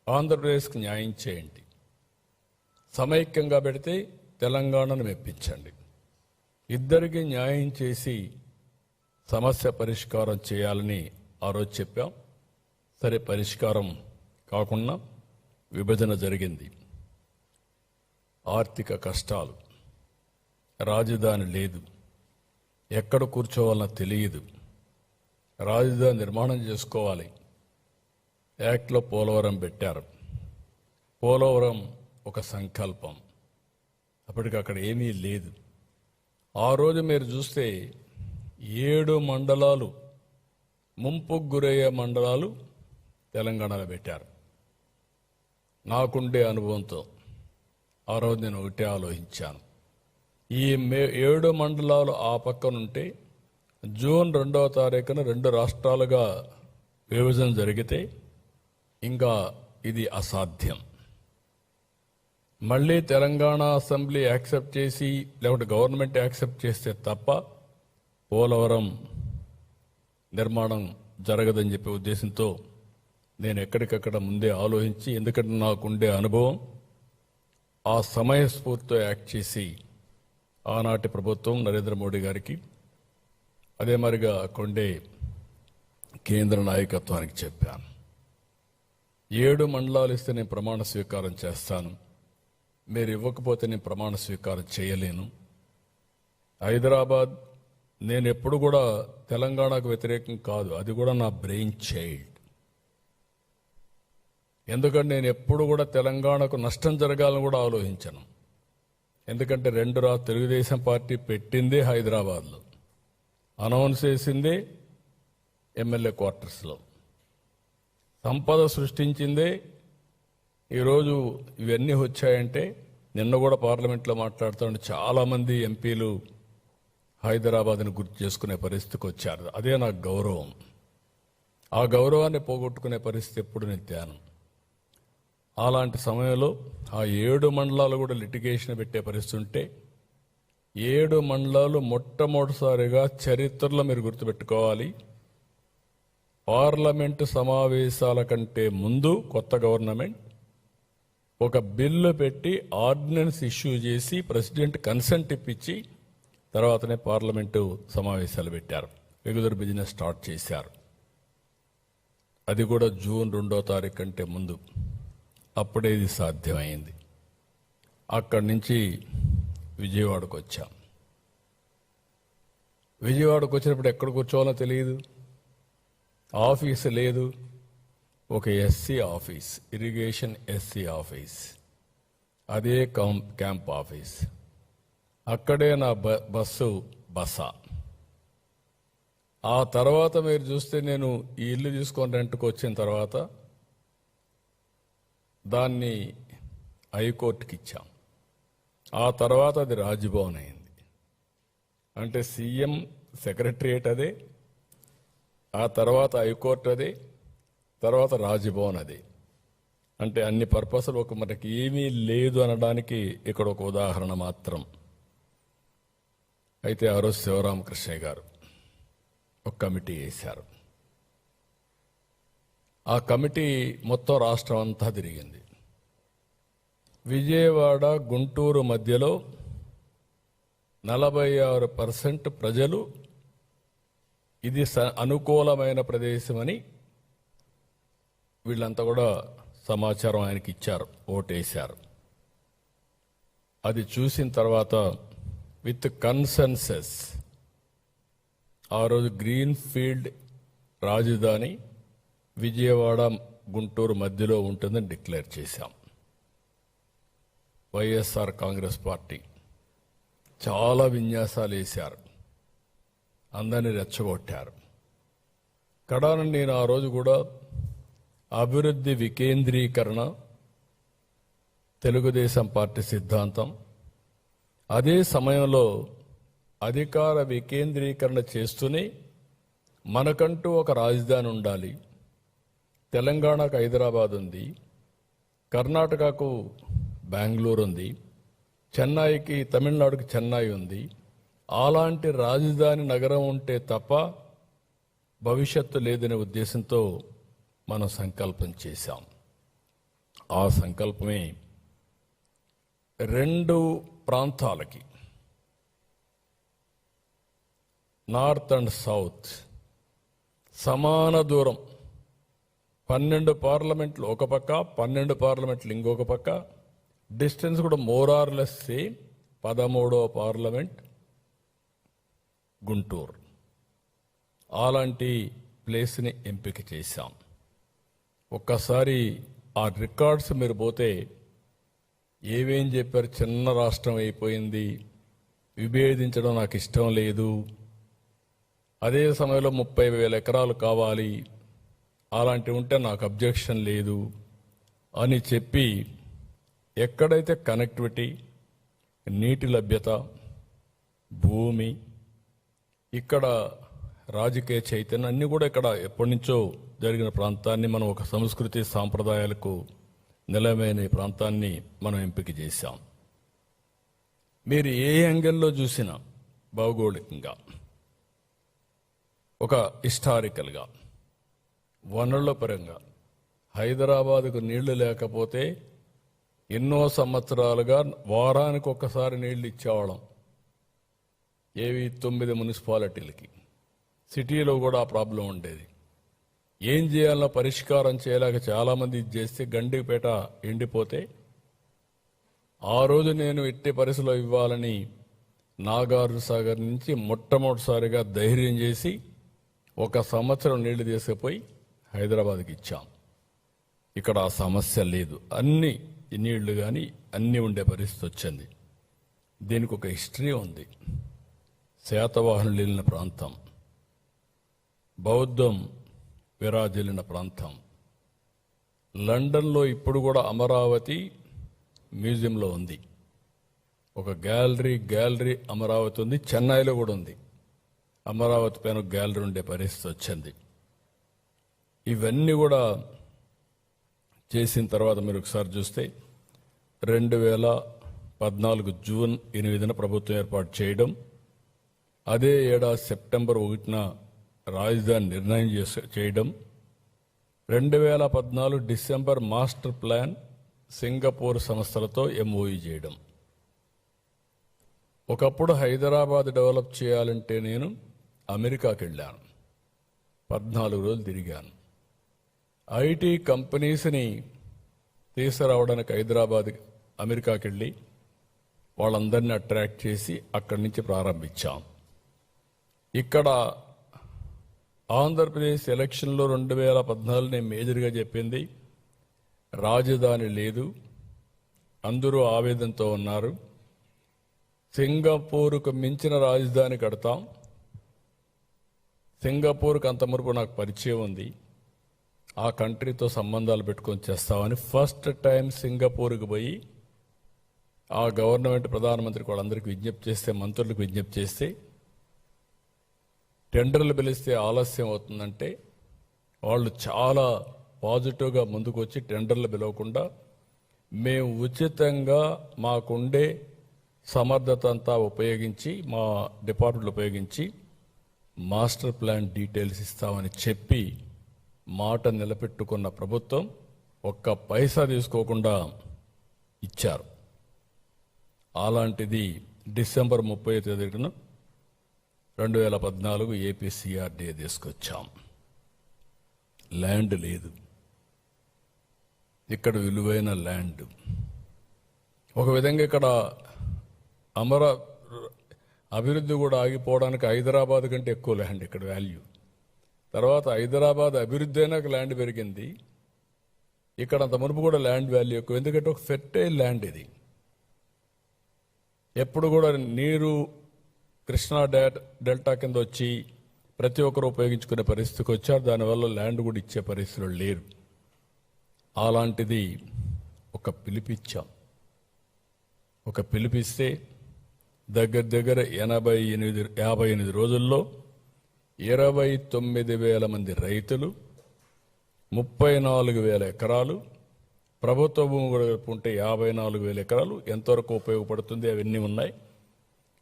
ఆంధ్రప్రదేశ్కి న్యాయం చేయండి, సమైక్యంగా పెడితే తెలంగాణను మెప్పించండి, ఇద్దరికి న్యాయం చేసి సమస్య పరిష్కారం చేయాలని ఆ రోజు చెప్పాం. సరే, పరిష్కారం కాకుండా విభజన జరిగింది. ఆర్థిక కష్టాలు, రాజధాని లేదు, ఎక్కడ కూర్చోవాలన్నా తెలియదు, రాజధాని నిర్మాణం చేసుకోవాలి. యాక్ట్లో పోలవరం పెట్టారు. పోలవరం ఒక సంకల్పం, అప్పటికి అక్కడ ఏమీ లేదు. ఆ రోజు మీరు చూస్తే 7 మండలాలు, ముంపుకు గురయ్యే మండలాలు తెలంగాణలో పెట్టారు. నాకుండే అనుభవంతో ఆ రోజు నేను ఒకటే ఆలోచించాను, ఈ 7 మండలాలు ఆ పక్కనుంటే జూన్ 2వ తారీఖున 2 రాష్ట్రాలుగా విభజన జరిగితే ఇంకా ఇది అసాధ్యం. మళ్ళీ తెలంగాణ అసెంబ్లీ యాక్సెప్ట్ చేసి లేకుంటే గవర్నమెంట్ యాక్సెప్ట్ చేస్తే తప్ప పోలవరం నిర్మాణం జరగదని చెప్పే ఉద్దేశంతో నేను ఎక్కడికక్కడ ముందే ఆలోచించి, ఎందుకంటే నాకుండే అనుభవం, ఆ సమయస్ఫూర్తితో యాక్ట్ చేసి ఆనాటి ప్రభుత్వం నరేంద్ర మోడీ గారికి, అదే మరిగా కొండే కేంద్ర నాయకత్వానికి చెప్పాను, 7 మండలాలు ఇస్తే నేను ప్రమాణ స్వీకారం చేస్తాను, మీరు ఇవ్వకపోతే నేను ప్రమాణ స్వీకారం చేయలేను. హైదరాబాద్ నేను ఎప్పుడు కూడా తెలంగాణకు వ్యతిరేకం కాదు, అది కూడా నా బ్రెయిన్ చైల్డ్. ఎందుకంటే నేను ఎప్పుడు కూడా తెలంగాణకు నష్టం జరగాలని కూడా ఆలోచించను. ఎందుకంటే తెలుగుదేశం పార్టీ పెట్టిందే హైదరాబాద్లో, అనౌన్స్ చేసిందే ఎమ్మెల్యే క్వార్టర్స్లో, సంపద సృష్టించిందే. ఈరోజు ఇవన్నీ వచ్చాయంటే, నిన్న కూడా పార్లమెంట్లో మాట్లాడుతుంటే చాలామంది ఎంపీలు హైదరాబాద్ని గుర్తు చేసుకునే పరిస్థితికి వచ్చారు. అదే నాకు గౌరవం. ఆ గౌరవాన్ని పోగొట్టుకునే పరిస్థితి ఎప్పుడు నేను తేను. అలాంటి సమయంలో ఆ 7 మండలాలు కూడా లిటిగేషన్ పెట్టే పరిస్థితి ఉంటే, 7 మండలాలు మొట్టమొదటిసారిగా చరిత్రలో మీరు గుర్తుపెట్టుకోవాలి, పార్లమెంటు సమావేశాల కంటే ముందు కొత్త గవర్నమెంట్ ఒక బిల్లు పెట్టి ఆర్డినెన్స్ ఇష్యూ చేసి ప్రెసిడెంట్ కన్సెంట్ ఇప్పించి తర్వాతనే పార్లమెంటు సమావేశాలు పెట్టారు, రెగ్యులర్ బిజినెస్ స్టార్ట్ చేశారు. అది కూడా జూన్ 2వ తారీఖు కంటే ముందు. అప్పుడే ఇది సాధ్యమైంది. అక్కడి నుంచి విజయవాడకు వచ్చాం. విజయవాడకు వచ్చినప్పుడు ఎక్కడ కూర్చోవాలో తెలియదు, ఆఫీసు లేదు. ఒక SC office, irrigation SC office, అదే క్యాంప్ ఆఫీస్, అక్కడే నా బస్సు బస. ఆ తర్వాత మీరు చూస్తే నేను ఈ ఇల్లు తీసుకొని రెంట్కి వచ్చిన తర్వాత దాన్ని హైకోర్టుకి ఇచ్చాం. ఆ తర్వాత అది రాజ్భవన్ అయింది. అంటే సీఎం సెక్రటరియేట్ అదే, ఆ తర్వాత హైకోర్టు అదే, తర్వాత రాజ్భవన్ అదే. అంటే అన్ని పర్పస్లు ఒక మనకి ఏమీ లేదు అనడానికి ఇక్కడ ఒక ఉదాహరణ మాత్రం. అయితే ఆ రోజు శివరామకృష్ణయ్య గారు ఒక కమిటీ వేశారు. ఆ కమిటీ మొత్తం రాష్ట్రం అంతా తిరిగింది. విజయవాడ గుంటూరు మధ్యలో 46% ప్రజలు ఇది అనుకూలమైన ప్రదేశమని వీళ్ళంతా కూడా సమాచారం ఆయనకి ఇచ్చారు, ఓటేశారు. అది చూసిన తర్వాత విత్ కన్సెన్సస్ ఆ రోజు గ్రీన్ ఫీల్డ్ రాజధాని విజయవాడ గుంటూరు మధ్యలో ఉంటుందని డిక్లేర్ చేశాం. వైఎస్ఆర్ కాంగ్రెస్ పార్టీ చాలా విన్యాసాలు వేశారు, అందరినీ రెచ్చగొట్టారు. కడాన నేను ఆ రోజు కూడా అభివృద్ధి వికేంద్రీకరణ తెలుగుదేశం పార్టీ సిద్ధాంతం, అదే సమయంలో అధికార వికేంద్రీకరణ చేస్తూనే మనకంటూ ఒక రాజధాని ఉండాలి. తెలంగాణకు హైదరాబాద్ ఉంది, కర్ణాటకకు బెంగళూరు ఉంది, చెన్నైకి తమిళనాడుకి చెన్నై ఉంది. అలాంటి రాజధాని నగరం ఉంటే తప్ప భవిష్యత్తు లేదనే ఉద్దేశంతో మనం సంకల్పం చేశాం. ఆ సంకల్పమే రెండు ప్రాంతాలకి, నార్త్ అండ్ సౌత్, సమాన దూరం, 12 పార్లమెంట్లు ఒక పక్క, 12 పార్లమెంట్లు ఇంకొక పక్క, డిస్టెన్స్ కూడా మోరార్లెస్ సేమ్. 13వ పార్లమెంట్ గుంటూరు. అలాంటి ప్లేస్ని ఎంపిక చేశాం. ఒక్కసారి ఆ రికార్డ్స్ మీరు పోతే ఏవేం చెప్పారు, చిన్న రాష్ట్రం అయిపోయింది, విభేదించడం నాకు ఇష్టం లేదు, అదే సమయంలో 30,000 ఎకరాలు కావాలి, అలాంటివి ఉంటే నాకు అబ్జెక్షన్ లేదు అని చెప్పి, ఎక్కడైతే కనెక్టివిటీ, నీటి లభ్యత, భూమి, ఇక్కడ రాజకీయ చైతన్యం అన్నీ కూడా ఇక్కడ ఎప్పటి నుంచో జరిగిన ప్రాంతాన్ని మనం ఒక సంస్కృతి సాంప్రదాయాలకు నిలమైన ఈ ప్రాంతాన్ని మనం ఎంపిక చేశాం. మీరు ఏ యాంగిల్లో చూసినా, భౌగోళికంగా, ఒక హిస్టారికల్గా, వనరుల పరంగా హైదరాబాదుకు నీళ్లు లేకపోతే ఎన్నో సంవత్సరాలుగా వారానికి ఒక్కసారి నీళ్లు ఇచ్చేవాళ్ళం. ఏవి 9 మున్సిపాలిటీలకి. సిటీలో కూడా ఆ ప్రాబ్లం ఉండేది. ఏం చేయాలన్నా పరిష్కారం చేయలేక చాలామంది ఇది చేస్తే గండిపేట ఎండిపోతే, ఆ రోజు నేను ఎట్టి పరిస్థితిలో ఇవ్వాలని నాగార్జున సాగర్ నుంచి మొట్టమొదటిసారిగా ధైర్యం చేసి 1 సంవత్సరం నీళ్లు తీసుకుపోయి హైదరాబాద్కి ఇచ్చాం. ఇక్కడ ఆ సమస్య లేదు, అన్ని నీళ్లు కానీ అన్నీ ఉండే పరిస్థితి వచ్చింది. దీనికి ఒక హిస్టరీ ఉంది. శాతవాహనులు వెళ్ళిన ప్రాంతం, బౌద్ధం విరాజిల్లిన ప్రాంతం. లండన్లో ఇప్పుడు కూడా అమరావతి మ్యూజియంలో ఉంది. ఒక గ్యాలరీ అమరావతి ఉంది. చెన్నైలో కూడా ఉంది. అమరావతి పైన గ్యాలరీ ఉండే పరిస్థితి వచ్చింది. ఇవన్నీ కూడా చేసిన తర్వాత మీరు ఒకసారి చూస్తే 2014 జూన్ 8న ప్రభుత్వం ఏర్పాటు చేయడం, అదే ఏడాది సెప్టెంబర్ 1న రాజధాని నిర్ణయం చేయడం, 2014 డిసెంబర్ మాస్టర్ ప్లాన్ సింగపూర్ సంస్థలతో MOU చేయడం. ఒకప్పుడు హైదరాబాద్ డెవలప్ చేయాలంటే నేను అమెరికాకి వెళ్ళాను, 14 రోజులు తిరిగాను. ఐటీ కంపెనీస్ని తీసుకురావడానికి హైదరాబాద్ అమెరికాకి వెళ్ళి వాళ్ళందరినీ అట్రాక్ట్ చేసి అక్కడి నుంచి ప్రారంభించాం. ఇక్కడ ఆంధ్రప్రదేశ్ ఎలక్షన్లో 2014 నేను మేజర్గా చెప్పింది, రాజధాని లేదు, అందరూ ఆవేదనతో ఉన్నారు, సింగపూర్కు మించిన రాజధాని కడతాం. సింగపూర్కు అంత మునుపు నాకు పరిచయం ఉంది, ఆ కంట్రీతో సంబంధాలు పెట్టుకొని చేస్తామని ఫస్ట్ టైం సింగపూర్కి పోయి ఆ గవర్నమెంట్ ప్రధానమంత్రికి వాళ్ళందరికీ విజ్ఞప్తి చేస్తే, మంత్రులకు విజ్ఞప్తి చేస్తే, టెండర్లు పిలిస్తే ఆలస్యం అవుతుందంటే వాళ్ళు చాలా పాజిటివ్గా ముందుకు వచ్చి టెండర్లు పిలవకుండా మేము ఉచితంగా మాకుండే సమర్థత అంతా ఉపయోగించి, మా డిపార్ట్మెంట్లు ఉపయోగించి మాస్టర్ ప్లాన్ డీటెయిల్స్ ఇస్తామని చెప్పి మాట నిలబెట్టుకున్న ప్రభుత్వం 1 పైసా తీసుకోకుండా ఇచ్చారు. అలాంటిది డిసెంబర్ 30న 2014 ఏపీ CRDA తీసుకొచ్చాం. ల్యాండ్ లేదు, ఇక్కడ విలువైన ల్యాండ్. ఒక విధంగా ఇక్కడ అభివృద్ధి కూడా ఆగిపోవడానికి హైదరాబాద్ కంటే ఎక్కువ ల్యాండ్ ఇక్కడ వాల్యూ. తర్వాత హైదరాబాద్ అభివృద్ధి అయినాక ల్యాండ్ పెరిగింది, ఇక్కడ అంత మునుపు కూడా ల్యాండ్ వాల్యూ ఎక్కువ. ఎందుకంటే ఒక ఫెర్టైల్ ల్యాండ్ ఇది. ఎప్పుడు కూడా నీరు కృష్ణా డెల్టా కింద వచ్చి ప్రతి ఒక్కరు ఉపయోగించుకునే పరిస్థితికి వచ్చారు. దానివల్ల ల్యాండ్ కూడా ఇచ్చే పరిస్థితులు లేరు. అలాంటిది ఒక పిలిపిచ్చాం. ఒక పిలిపిస్తే దగ్గర 58 రోజుల్లో 29,000 మంది రైతులు, 34,000 ఎకరాలు, ప్రభుత్వ భూమి కూడా ఉంటే 54,000 ఎకరాలు ఎంతవరకు ఉపయోగపడుతుంది అవన్నీ ఉన్నాయి.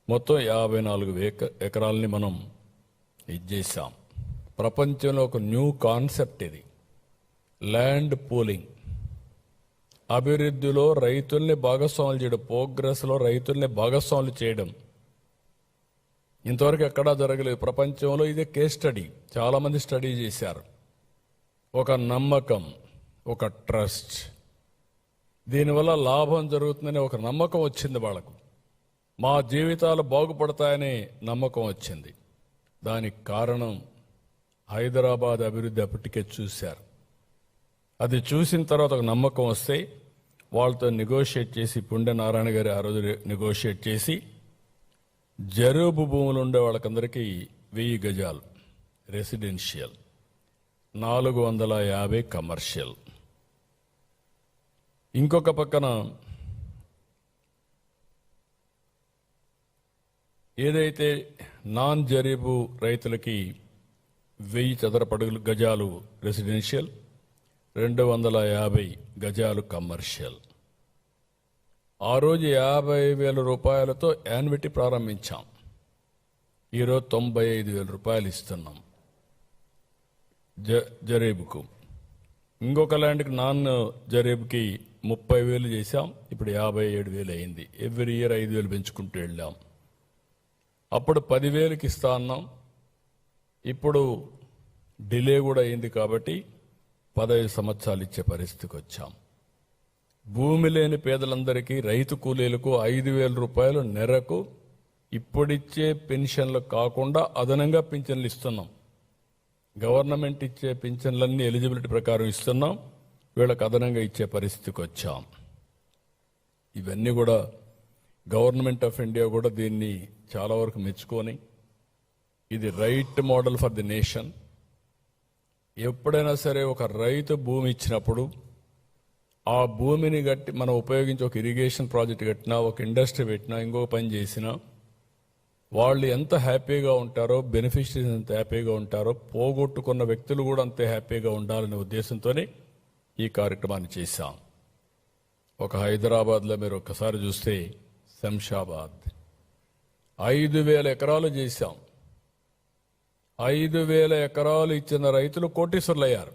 మొత్తం 54,000 ఎకరాలని మనం ఇచ్చేసాం. ప్రపంచంలో ఒక న్యూ కాన్సెప్ట్ ఇది, ల్యాండ్ పూలింగ్. అభివృద్ధిలో రైతుల్ని భాగస్వాములు చేయడం, ప్రోగ్రెస్లో రైతుల్ని భాగస్వాములు చేయడం ఇంతవరకు ఎక్కడా జరగలేదు. ప్రపంచంలో ఇదే కేస్ స్టడీ. చాలామంది స్టడీ చేశారు. ఒక నమ్మకం, ఒక ట్రస్ట్, దీనివల్ల లాభం జరుగుతుందనే ఒక నమ్మకం వచ్చింది వాళ్ళకు. మా జీవితాలు బాగుపడతాయనే నమ్మకం వచ్చింది. దానికి కారణం హైదరాబాద్ అభివృద్ధి అప్పటికే చూశారు. అది చూసిన తర్వాత ఒక నమ్మకం వస్తే వాళ్ళతో నెగోషియేట్ చేసి, పుండె నారాయణ గారు ఆ రోజు నెగోషియేట్ చేసి జరూబు భూములు ఉండే వాళ్ళకందరికీ 1000 గజాలు రెసిడెన్షియల్, 450 కమర్షియల్. ఇంకొక పక్కన ఏదైతే నాన్ జరీబు రైతులకి 1000 చదరపు గజాలు రెసిడెన్షియల్, 250 గజాలు కమర్షియల్. ఆ రోజు 50,000 రూపాయలతో యాన్యుటీ ప్రారంభించాం. ఈరోజు 95,000 రూపాయలు ఇస్తున్నాం జరీబుకు. ఇంకొక ల్యాండ్కి నాన్ జరీబుకి 30,000 చేశాం. ఇప్పుడు 57,000 అయింది. ఎవ్రీ ఇయర్ 5,000 పెంచుకుంటూ వెళ్ళాం. అప్పుడు 10,000కి ఇస్తా అన్నాం. ఇప్పుడు డిలే కూడా అయింది కాబట్టి 15 సంవత్సరాలు ఇచ్చే పరిస్థితికి వచ్చాం. భూమి లేని పేదలందరికీ, రైతు కూలీలకు 5,000 రూపాయలు నెలకు ఇప్పుడిచ్చే పెన్షన్లు కాకుండా అదనంగా పింఛన్లు ఇస్తున్నాం. గవర్నమెంట్ ఇచ్చే పింఛన్లన్నీ ఎలిజిబిలిటీ ప్రకారం ఇస్తున్నాం. వీళ్ళకి అదనంగా ఇచ్చే పరిస్థితికి వచ్చాం. ఇవన్నీ కూడా గవర్నమెంట్ ఆఫ్ ఇండియా కూడా దీన్ని చాలా వరకు మెచ్చుకొని, ఇది right model for the nation. ఎప్పుడైనా సరే ఒక రైతు భూమి ఇచ్చినప్పుడు ఆ భూమిని గట్టి మనం ఉపయోగించి ఒక ఇరిగేషన్ ప్రాజెక్ట్ కట్టినా, ఒక ఇండస్ట్రీ పెట్టినా, ఇంకొక పని చేసినా వాళ్ళు ఎంత హ్యాపీగా ఉంటారో, బెనిఫిషరీస్ ఎంత హ్యాపీగా ఉంటారో, పోగొట్టుకున్న వ్యక్తులు కూడా అంతే హ్యాపీగా ఉండాలనే ఉద్దేశంతోనే ఈ కార్యక్రమాన్ని చేశాం. ఒక హైదరాబాద్లో మీరు ఒక్కసారి చూస్తే శంషాబాద్ 5,000 ఎకరాలు చేశాం. 5,000 ఎకరాలు ఇచ్చిన రైతులు కోటీశ్వరులు అయ్యారు.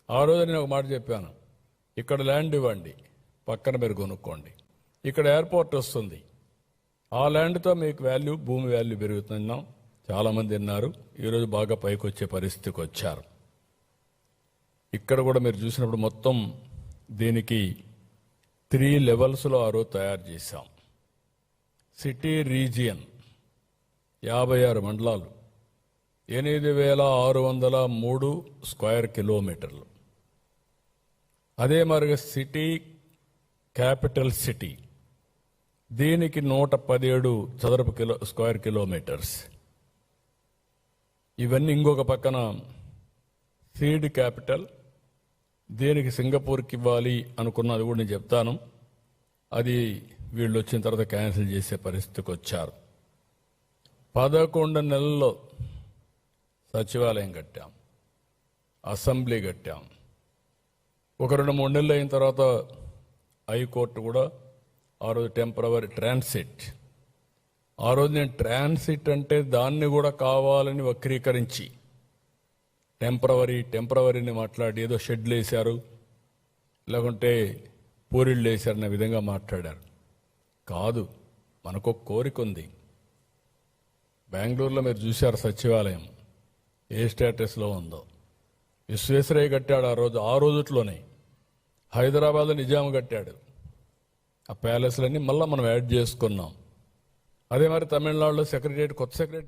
ఆ రోజు నేను ఒక మాట చెప్పాను, ఇక్కడ ల్యాండ్ ఇవ్వండి, పక్కన మీరు కొనుక్కోండి, ఇక్కడ ఎయిర్పోర్ట్ వస్తుంది, ఆ ల్యాండ్తో మీకు వాల్యూ, భూమి వాల్యూ పెరుగుతున్నాం. చాలామంది విన్నారు. ఈరోజు బాగా పైకి వచ్చే పరిస్థితికి వచ్చారు. ఇక్కడ కూడా మీరు చూసినప్పుడు మొత్తం దీనికి 3 లెవెల్స్లో ఆ రోజు తయారు చేశాం. సిటీ రీజియన్ 56 మండలాలు, 8,603 స్క్వేర్ కిలోమీటర్లు. అదే మరిగా సిటీ క్యాపిటల్ సిటీ, దీనికి 117 చదరపు స్క్వేర్ కిలోమీటర్స్. ఇవన్నీ ఇంకొక పక్కన సీడ్ క్యాపిటల్, దీనికి సింగపూర్కి ఇవ్వాలి అనుకున్నది కూడా నేను చెప్తాను. అది వీళ్ళు వచ్చిన తర్వాత క్యాన్సిల్ చేసే పరిస్థితికి వచ్చారు. 11 నెలల్లో సచివాలయం కట్టాం, అసెంబ్లీ కట్టాం. ఒక 2-3 నెలలు అయిన తర్వాత హైకోర్టు కూడా ఆ రోజు టెంపరవరీ ట్రాన్సిట్. ఆ రోజు నేను ట్రాన్సిట్ అంటే దాన్ని కూడా కావాలని వక్రీకరించి టెంపరవరీని మాట్లాడి ఏదో షెడ్లు వేశారు, లేకుంటే పూరిళ్ళు వేశారన్న విధంగా మాట్లాడారు. కాదు, మనకు కోరిక ఉంది. బెంగళూరులో మీరు చూశారు సచివాలయం ఏ స్టేటస్లో ఉందో. విశ్వేశ్వరయ్య కట్టాడు ఆ రోజుట్లోనే. హైదరాబాద్లో నిజాం కట్టాడు. ఆ ప్యాలెస్లన్నీ మళ్ళీ మనం యాడ్ చేసుకున్నాం. అదే మరి తమిళనాడులో సెక్రటరియట్, కొత్త సెక్రటరీ